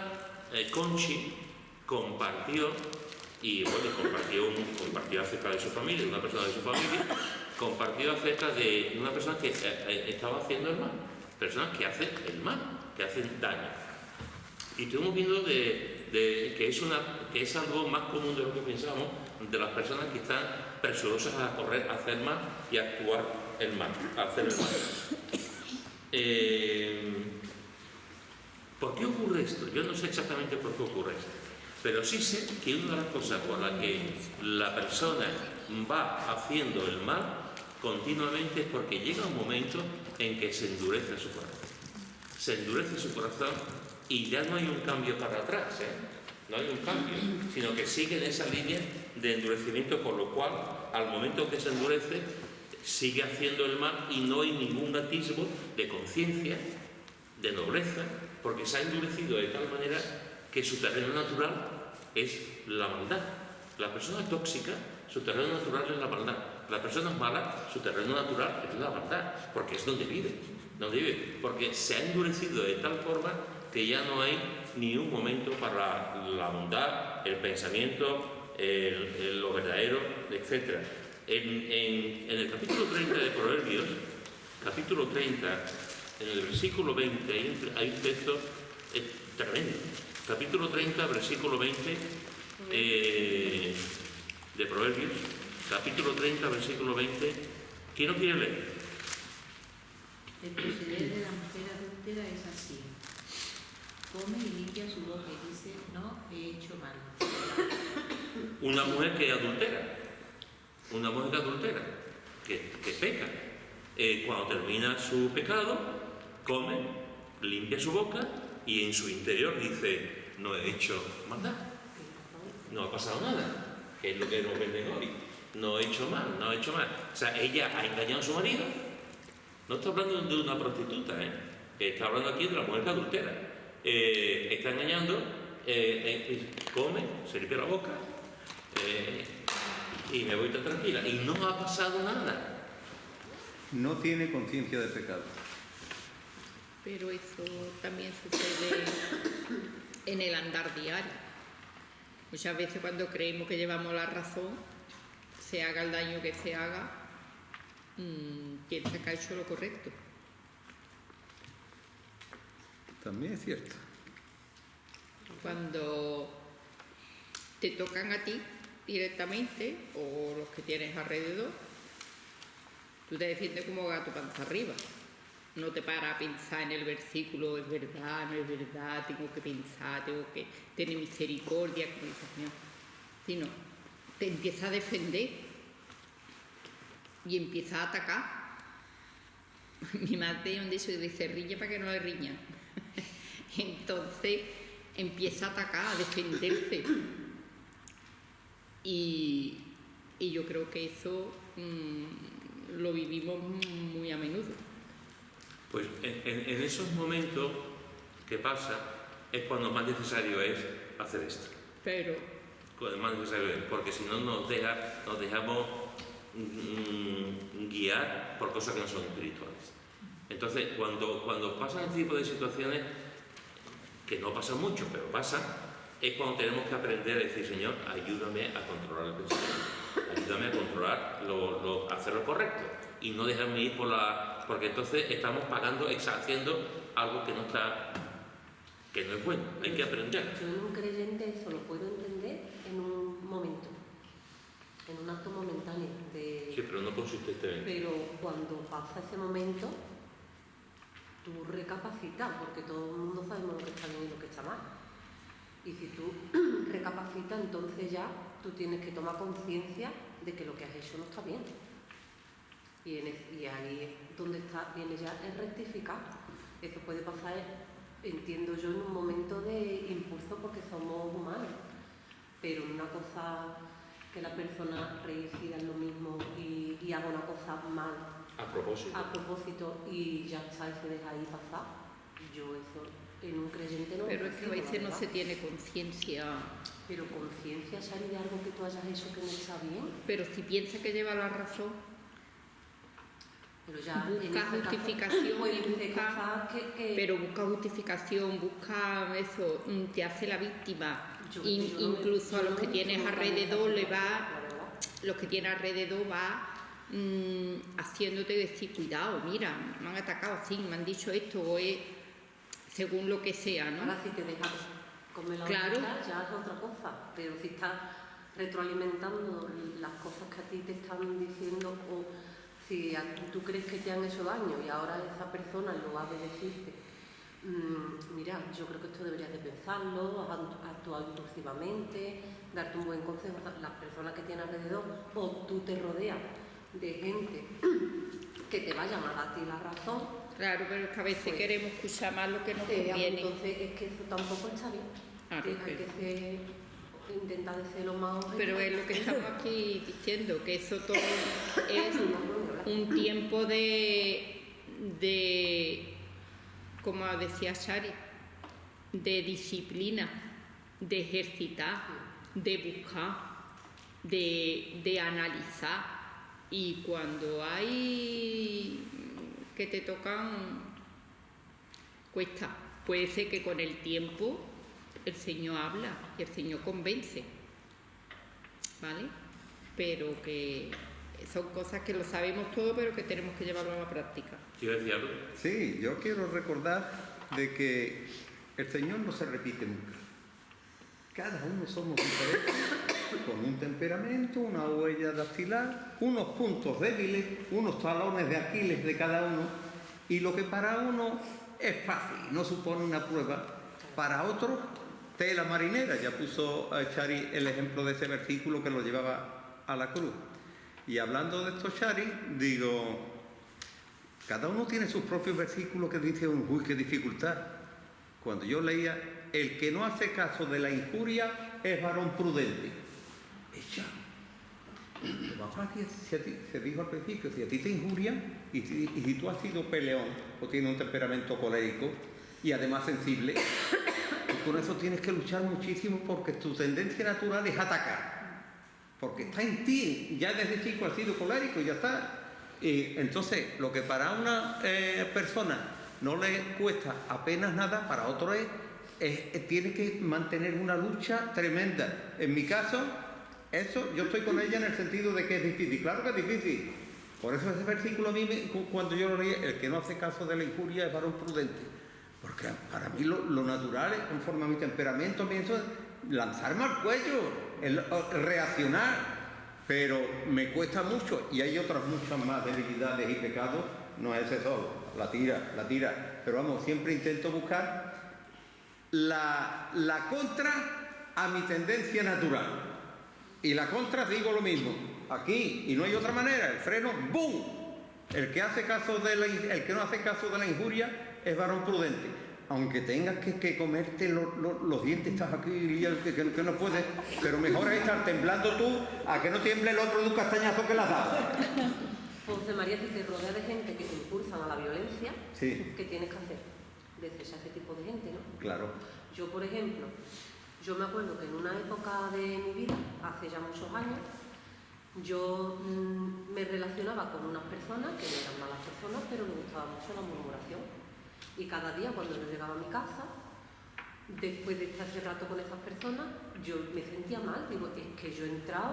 Conchi compartió acerca de su familia, una persona de su familia, compartió acerca de una persona que estaba haciendo el mal, personas que hacen el mal, que hacen daño. Y estuvimos viendo que es algo más común de lo que pensamos, de las personas que están presurosas a correr, a hacer mal y a actuar el mal, a hacer el mal. ¿Por qué ocurre esto? Yo no sé exactamente por qué ocurre esto, pero sí sé que una de las cosas por las que la persona va haciendo el mal continuamente es porque llega un momento en que se endurece su corazón. Se endurece su corazón y ya no hay un cambio para atrás, no hay un cambio, sino que sigue en esa línea de endurecimiento, con lo cual, al momento que se endurece, sigue haciendo el mal y no hay ningún atisbo de conciencia, de nobleza, porque se ha endurecido de tal manera que su terreno natural es la maldad. La persona tóxica, su terreno natural es la maldad. La persona mala, su terreno natural es la maldad, porque es donde vive, porque se ha endurecido de tal forma que ya no hay ni un momento para la bondad, el pensamiento, lo verdadero, verdadero, etc. En el capítulo 30 de Proverbios, capítulo 30, en el versículo 20, hay un texto tremendo. Capítulo 30, versículo 20 de Proverbios, capítulo 30, versículo 20. ¿Quién no quiere leer? El proceder de la mujer adúltera es así. Come y limpia su boca y dice, no he hecho mal. Una mujer que adultera, una mujer que adultera, que peca. Cuando termina su pecado, come, limpia su boca y en su interior dice, no he hecho maldad, no ha pasado nada, que es lo que nos venden hoy. No he hecho mal, no he hecho mal. O sea, ella ha engañado a su marido. No está hablando de una prostituta, está hablando aquí de la mujer que adultera. Está engañando, come, se limpia la boca y me voy tan tranquila. Y no ha pasado nada. No tiene conciencia de pecado. Pero eso también sucede en el andar diario. Muchas veces cuando creemos que llevamos la razón, se haga el daño que se haga, piensa que ha hecho lo correcto. También es cierto. Cuando te tocan a ti directamente, o los que tienes alrededor, tú te defiendes como gato panza arriba. No te paras a pensar en el versículo, es verdad, no es verdad, tengo que pensar, tengo que tener misericordia, como dice el Señor. Sino, te empieza a defender y empieza a atacar. Mi madre tiene un dicho que dice, riña para que no le riñan. Entonces, empieza a atacar, a defenderse. Y yo creo que eso lo vivimos muy a menudo. Pues en esos momentos que pasa es cuando más necesario es hacer esto. Pero Cuando más necesario es, porque si no nos dejamos guiar por cosas que no son espirituales. Entonces, cuando pasan este tipo de situaciones, que no pasa mucho, pero pasa, es cuando tenemos que aprender a decir, Señor, ayúdame a controlar el pensamiento, ayúdame a controlar, hacer lo correcto y no dejarme ir porque entonces estamos pagando, haciendo algo que no es bueno, hay que aprender. Yo en un creyente eso lo puedo entender en un momento, en un acto momentáneo de... Sí, pero no consistentemente. Pero cuando pasa ese momento, tú recapacitas, porque todo el mundo sabemos lo que está bien y lo que está mal. Y si tú recapacitas, entonces ya tú tienes que tomar conciencia de que lo que has hecho no está bien. Y ahí es donde viene ya el rectificar. Eso puede pasar, entiendo yo, en un momento de impulso porque somos humanos. Pero una cosa que la persona reincida en lo mismo y haga una cosa mal A propósito y ya está, y se deja ahí pasar, yo eso en un creyente no. es que a veces no se tiene conciencia. Pero conciencia, Shari, de algo que tú hayas hecho que no está bien. Pero si piensa que lleva la razón, Pero ya busca justificación, pero busca justificación, busca eso, te hace la víctima. Yo Incluso a los que tienes nunca alrededor me le va, los que tienes alrededor va haciéndote decir, cuidado, mira, me han atacado, sí, me han dicho esto, o es según lo que sea, ¿no? Ahora si te dejas comer la Claro. horita, ya es otra cosa, pero si estás retroalimentando las cosas que a ti te están diciendo, o si tú crees que te han hecho daño y ahora esa persona en lugar de decirte, mira, yo creo que esto deberías de pensarlo, actuar impulsivamente, darte un buen consejo, las personas que tienes alrededor, o tú te rodeas de gente que te vayan a dar a ti la razón. Claro, pero es que a veces Pues, queremos escuchar más lo que nos conviene. Entonces es que eso tampoco está bien. Claro, Hay que intentar de ser lo más objetivo. Pero es lo que estamos aquí diciendo, que eso todo es un tiempo de como decía Shari, de disciplina, de ejercitar, de buscar, de analizar. Y cuando hay que te tocan, cuesta. Puede ser que con el tiempo el Señor habla y el Señor convence, ¿vale? pero que son cosas que lo sabemos todo, pero que tenemos que llevarlo a la práctica. ¿Quieres decir algo? Sí, yo quiero recordar de que el Señor no se repite nunca. Cada uno somos diferentes, con un temperamento, una huella dactilar, unos puntos débiles, unos talones de Aquiles de cada uno, y lo que para uno es fácil, no supone una prueba, para otro, tela marinera. Ya puso Chari el ejemplo de ese versículo que lo llevaba a la cruz. Y hablando de esto, Chari, digo, cada uno tiene sus propios versículos que dicen, uy, qué dificultad. Cuando yo leía, el que no hace caso de la injuria es varón prudente. Ella. Se dijo al principio, si a ti te injurian y si tú has sido peleón o tienes un temperamento colérico y además sensible, pues con eso tienes que luchar muchísimo porque tu tendencia natural es atacar. Porque está en ti, ya desde chico has sido colérico y ya está. Y entonces, lo que para una persona no le cuesta apenas nada, para otro tiene que mantener una lucha tremenda. En mi caso, eso, yo estoy con ella en el sentido de que es difícil. Claro que es difícil. Por eso ese versículo a mí, cuando yo lo leí, el que no hace caso de la injuria es varón prudente. Porque para mí lo natural, conforme a mi temperamento, pienso lanzarme al cuello, reaccionar, pero me cuesta mucho y hay otras muchas más debilidades y pecados, no es ese solo, la tira, pero vamos, siempre intento buscar la contra a mi tendencia natural y la contra digo lo mismo, aquí, y no hay otra manera, el freno, ¡boom! El que no hace caso de la injuria es varón prudente. Aunque tengas que comerte los dientes, estás aquí que no puedes, pero mejor es estar temblando tú a que no tiemble el otro de un castañazo que le has dado. José María dice, rodea de gente que te impulsan a la violencia, sí. ¿Qué tienes que hacer? Desechar ese tipo de gente, ¿no? Claro. Yo, por ejemplo, yo me acuerdo que en una época de mi vida, hace ya muchos años, yo me relacionaba con unas personas que no eran malas personas, pero me gustaba mucho la murmuración. Y cada día cuando yo llegaba a mi casa, después de estar hace rato con esas personas, yo me sentía mal. Digo, es que yo he entrado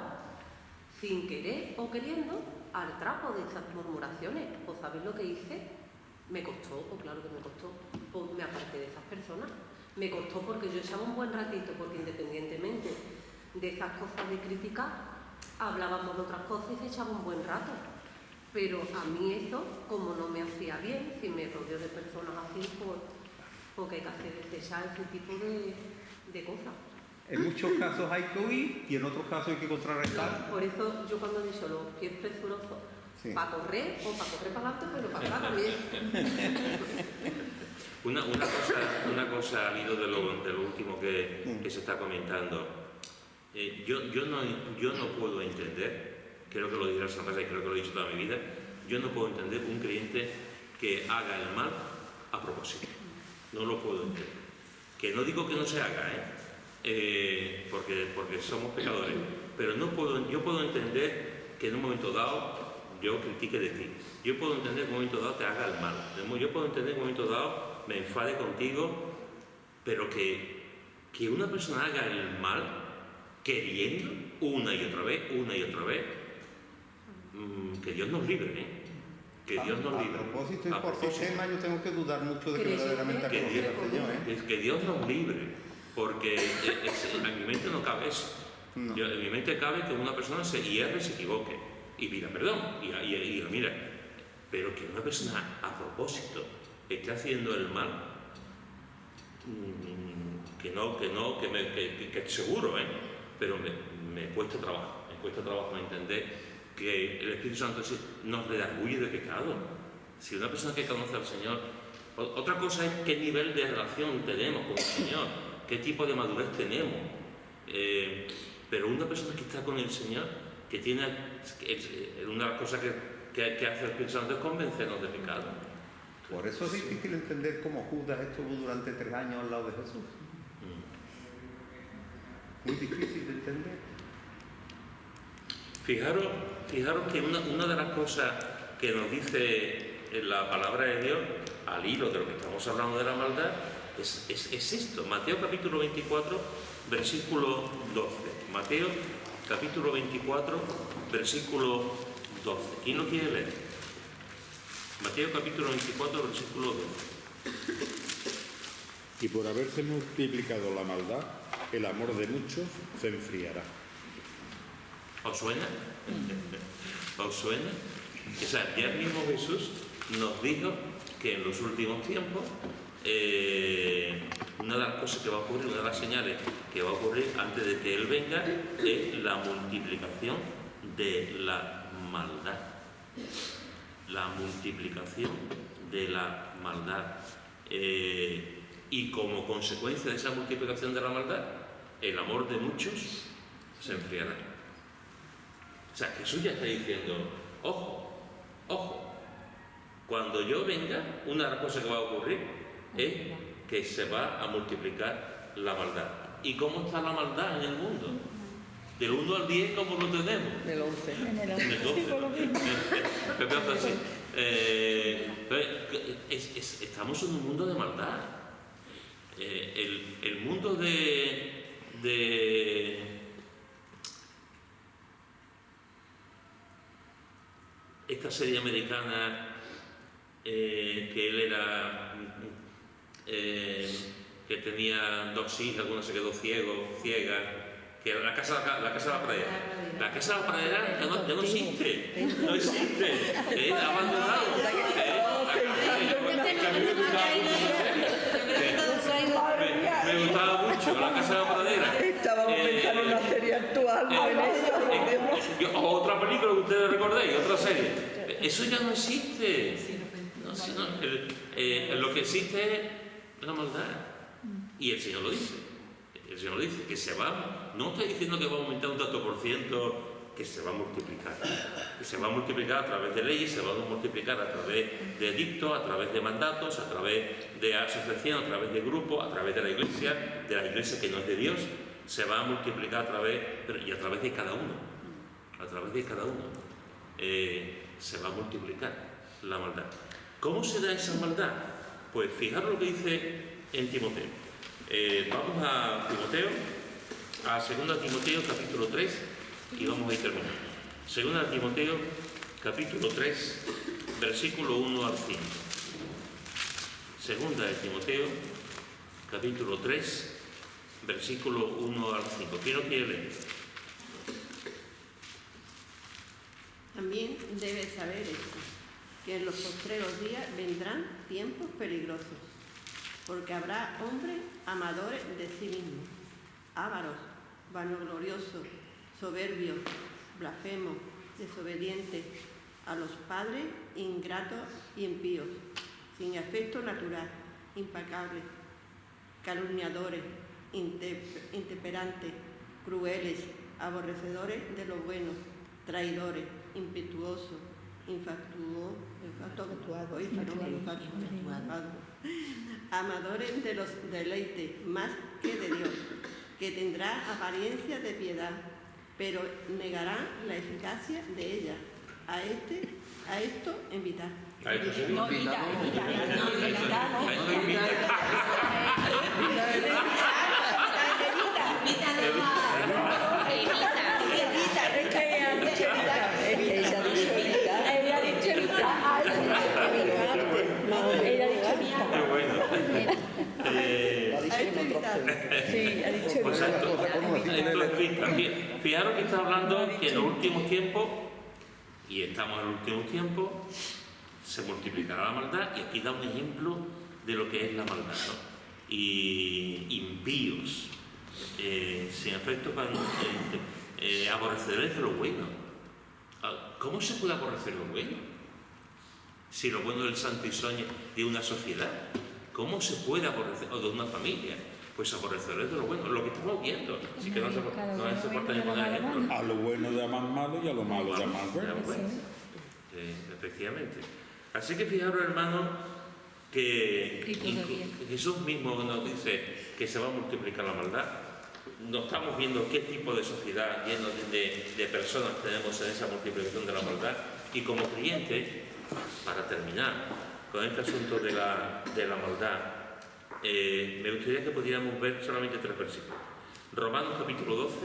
sin querer o queriendo al trapo de esas murmuraciones. ¿O sabéis lo que hice? Me costó, pues claro que me costó. Pues me aparté de esas personas. Me costó porque yo echaba un buen ratito, porque independientemente de esas cosas de criticar, hablábamos de otras cosas y se echaba un buen rato. Pero a mí eso, como no me hacía bien, si me rodeo de personas así, pues porque hay que hacer desechar ese tipo de cosas. En muchos casos hay que huir y en otros casos hay que contrarrestar. Por eso yo cuando he dicho los pies presurosos, sí. Para correr para adelante, pero para atrás también. Una cosa al hilo de lo último que se está comentando. Yo no puedo entender, creo que lo dije la semana pasada y creo que lo he dicho toda mi vida, yo no puedo entender un creyente que haga el mal a propósito. No lo puedo entender. Que no digo que no se haga, porque somos pecadores, pero yo puedo entender que en un momento dado yo critique de ti. Yo puedo entender que en un momento dado te haga el mal. Yo puedo entender que en un momento dado me enfade contigo, pero que una persona haga el mal queriendo una y otra vez, que Dios nos libre, que Dios nos libre. A propósito, y por ese tema yo tengo que dudar mucho de que verdaderamente que Dios nos libre, porque en mi mente no cabe eso. No. En mi mente cabe que una persona se hierre, se equivoque y pida perdón y mira, pero que una persona a propósito esté haciendo el mal, que seguro, pero me cuesta trabajo entender que el Espíritu Santo nos redarguye de pecado. Si una persona que conoce al Señor, otra cosa es qué nivel de relación tenemos con el Señor, qué tipo de madurez tenemos, pero una persona que está con el Señor, que tiene una de las cosas que hace el Espíritu Santo es convencernos de pecado. Por eso es difícil entender cómo Judas estuvo durante 3 años al lado de Jesús. Muy difícil de entender. Fijaros que una de las cosas que nos dice la palabra de Dios, al hilo de lo que estamos hablando de la maldad, es esto. Mateo capítulo 24, versículo 12. Mateo capítulo 24, versículo 12. ¿Quién lo quiere leer? Mateo capítulo 24, versículo 12. Y por haberse multiplicado la maldad, el amor de muchos se enfriará. ¿Os suena? ¿Os suena? O sea, ya mismo Jesús nos dijo que en los últimos tiempos una de las cosas que va a ocurrir, una de las señales que va a ocurrir antes de que Él venga es la multiplicación de la maldad. La multiplicación de la maldad. Y como consecuencia de esa multiplicación de la maldad, el amor de muchos se enfriará. O sea, Jesús ya está diciendo, ojo, ojo, cuando yo venga, una de las cosas que va a ocurrir es que se va a multiplicar la maldad. ¿Y cómo está la maldad en el mundo? Del 1 al 10, ¿cómo lo tenemos? Del 11. En el En el 12. Estamos en un mundo de maldad. El mundo de esta serie americana que él era que tenía 2 hijas, alguna se quedó ciega, que era la casa de la pradera. La casa de la pradera ya no existe, no existe, es abandonado. Me gustaba mucho la casa de la pradera. Estábamos pensando en una serie actual, no en esta. Otra película que ustedes recordéis, otra serie. Eso ya no existe. Lo que existe es la maldad. Y el Señor lo dice. El Señor dice que se va, no está diciendo que va a aumentar un tanto por ciento, que se va a multiplicar. Que se va a multiplicar a través de leyes, se va a multiplicar a través de edictos, a través de mandatos, a través de asociación, a través de grupos, a través de la iglesia que no es de Dios. Se va a multiplicar a través de cada uno. A través de cada uno. Se va a multiplicar la maldad. ¿Cómo se da esa maldad? Pues fijaros lo que dice en Timoteo. Vamos a Timoteo, a 2 Timoteo capítulo 3 y vamos a ir terminando. 2 Timoteo capítulo 3, versículo 1 al 5. 2 Timoteo capítulo 3, versículo 1 al 5. ¿Quién lo quiere leer? También debes saber esto, que en los postreros días vendrán tiempos peligrosos, porque habrá hombres amadores de sí mismos, ávaros, vanagloriosos, soberbios, blasfemos, desobedientes a los padres, ingratos y impíos, sin afecto natural, implacables, calumniadores, intemperantes, crueles, aborrecedores de lo bueno, traidores, impetuosos, amadores de los deleites más que de Dios, que tendrá apariencia de piedad, pero negarán la eficacia de ella. A esto invitar. A esto sí. No, evita. Fijaros que está hablando que en los últimos tiempos, y estamos en los últimos tiempos, se multiplicará la maldad, y aquí da un ejemplo de lo que es la maldad, ¿no? Y impíos, sin afecto, aborrecedores de lo bueno. ¿Cómo se puede aborrecer lo bueno? Si lo bueno es el santo y sueño de una sociedad, ¿cómo se puede aborrecer, o de una familia? Pues aborrecedores de lo bueno, lo que estamos viendo. Así que no hace falta ni poner ejemplo. A lo bueno llaman malo y a lo malo llaman bueno. Efectivamente. Así que fijaros, hermanos, que Jesús mismo nos dice que se va a multiplicar la maldad. No estamos viendo qué tipo de sociedad lleno de personas tenemos en esa multiplicación de la maldad. Y como creyentes, para terminar con este asunto de la maldad, me gustaría que pudiéramos ver solamente 3 versículos. Romanos capítulo 12,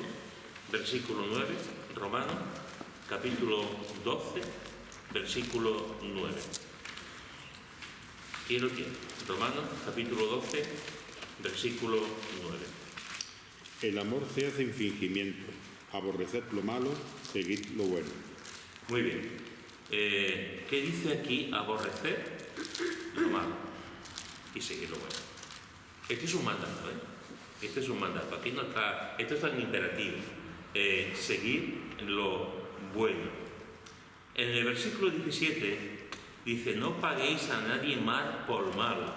versículo 9, Romanos, capítulo 12, versículo 9. ¿Quién lo tiene? Romanos, capítulo 12, versículo 9. El amor sea sin fingimiento. Aborreced lo malo, seguid lo bueno. Muy bien. ¿Qué dice aquí? Aborrecer lo malo y seguir lo bueno. Este es un mandato, ¿eh? Este es un mandato. Aquí no está, esto está en imperativo. Seguir lo bueno. En el versículo 17 dice: no paguéis a nadie mal por mal,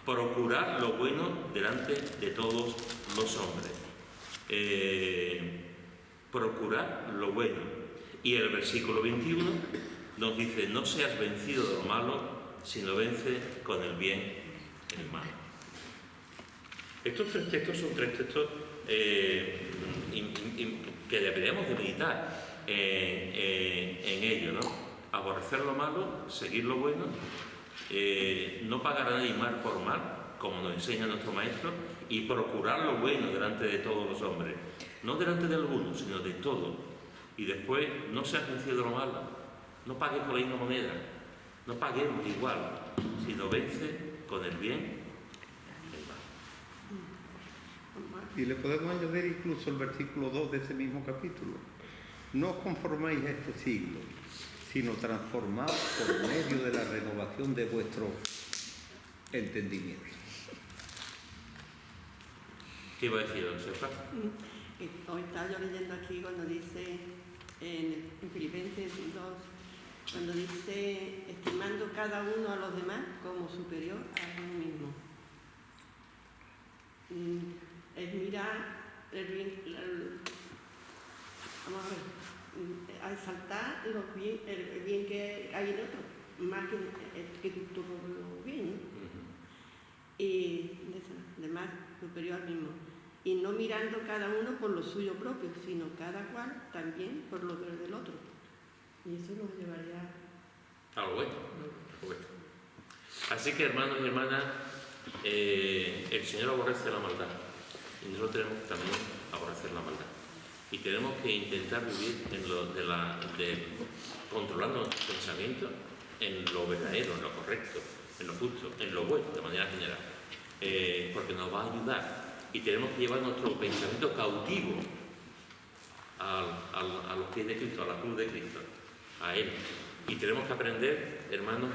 procurad lo bueno delante de todos los hombres. Procurar lo bueno. Y el versículo 21 nos dice: no seas vencido de lo malo, sino vence con el bien el mal. Estos tres textos son tres textos que deberíamos de meditar en ello, ¿no? Aborrecer lo malo, seguir lo bueno, no pagar a nadie mal por mal, como nos enseña nuestro maestro, y procurar lo bueno delante de todos los hombres, no delante de algunos, sino de todos. Y después, no seas vencido de lo malo, no pagues por la misma moneda, no paguemos igual, sino vence con el bien el mal. Y le podemos añadir incluso el versículo 2 de ese mismo capítulo. No os conforméis a este siglo, sino transformaos por medio de la renovación de vuestro entendimiento. ¿Qué iba a decir, don Sefa? Hoy estaba yo leyendo aquí cuando dice, en Filipenses 2, cuando dice, estimando cada uno a los demás como superior a uno mismo. Es mirar el bien, vamos a ver, a exaltar el bien que hay en otro, más que tu propio bien, ¿no? Y demás superior al mismo. Y no mirando cada uno por lo suyo propio, sino cada cual también por lo del otro. Y eso nos llevaría a lo bueno. Así que, hermanos y hermanas, el Señor aborrece la maldad y nosotros tenemos que también aborrecer la maldad. Y tenemos que intentar vivir controlando nuestros pensamientos en lo verdadero, en lo correcto, en lo justo, en lo bueno, de manera general. Porque nos va a ayudar. Y tenemos que llevar nuestro pensamiento cautivo a los pies de Cristo, a la cruz de Cristo, a Él. Y tenemos que aprender, hermanos,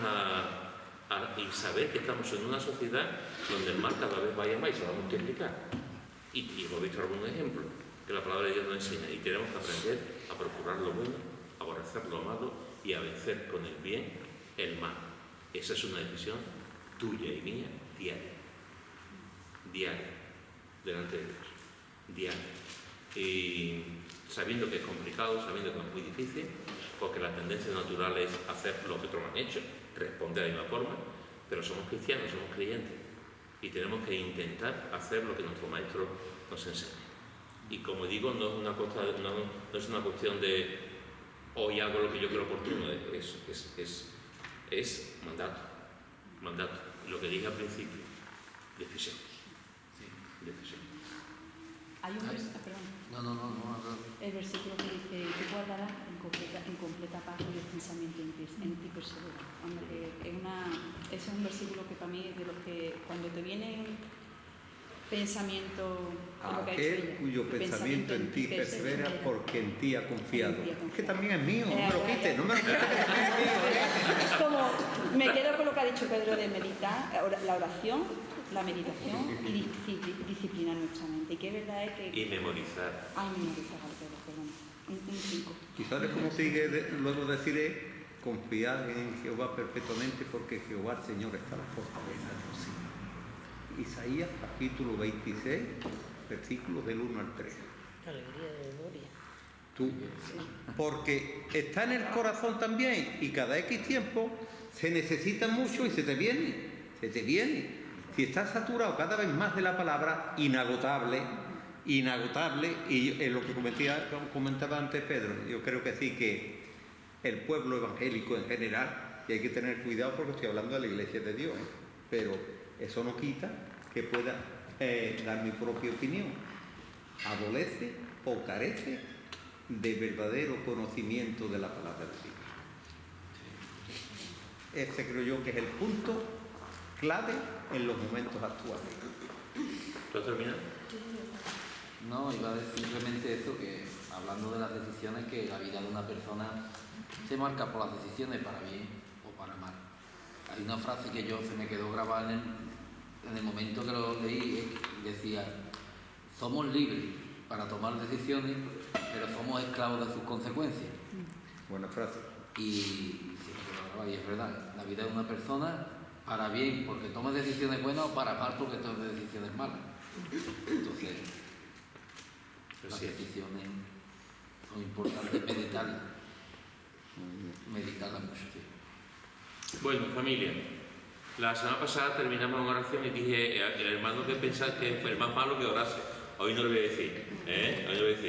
y saber que estamos en una sociedad donde el mal cada vez vaya más y se va a multiplicar. Y hemos visto algún ejemplo que la palabra de Dios nos enseña. Y tenemos que aprender a procurar lo bueno, a aborrecer lo malo y a vencer con el bien el mal. Esa es una decisión tuya y mía diaria. Diaria. Delante de Dios, diario. Y sabiendo que es complicado, sabiendo que es muy difícil, porque la tendencia natural es hacer lo que otros han hecho, responder de la misma forma, pero somos cristianos, somos creyentes, y tenemos que intentar hacer lo que nuestro maestro nos enseña. Y como digo, no es una cuestión de hoy hago lo que yo creo oportuno, es mandato. Lo que dije al principio, decisión. Hay un versículo, el versículo que dice: tú guardarás en completa paz los pensamientos en ti perseveran. Es un versículo que para mí es de los que cuando te viene un pensamiento como que Aquel cuyo pensamiento en ti persevera porque en ti ha confiado. Es que también es mío, no me lo quites, que es mío. Como me quedo con lo que ha dicho Pedro de meditar, la oración, la meditación y disciplinar nuestra mente. Y que verdad es que... Y memorizar. Memorizar, perdón. Un 5. Quizás es como sigue luego deciré: confiad en Jehová perpetuamente porque Jehová el Señor está la fortaleza de los siglos. Isaías capítulo 26, versículos del 1 al 3. Alegría de memoria. Porque está en el corazón también y cada X tiempo se necesita mucho y se te viene. Si estás saturado cada vez más de la palabra, inagotable, y en lo que comentaba antes Pedro, yo creo que sí, que el pueblo evangélico en general, y hay que tener cuidado porque estoy hablando de la iglesia de Dios, pero eso no quita que pueda dar mi propia opinión. Adolece o carece de verdadero conocimiento de la palabra de Dios. Ese creo yo que es el punto clave en los momentos actuales. ¿Tú has terminado? No, iba a decir simplemente eso, que hablando de las decisiones, que la vida de una persona se marca por las decisiones para bien o para mal. Hay una frase que se me quedó grabada en el momento que lo leí, que decía: somos libres para tomar decisiones, pero somos esclavos de sus consecuencias. Buena frase. Y se me quedó grabada, y es verdad, la vida de una persona para bien porque toma decisiones buenas o para mal porque toma decisiones malas. Entonces, las decisiones son importantes, meditarlas mucho, sí. Bueno, familia, la semana pasada terminamos en oración y dije el hermano que pensaba que fue el más malo que orase. Hoy no lo voy a decir, Hoy no lo voy a decir.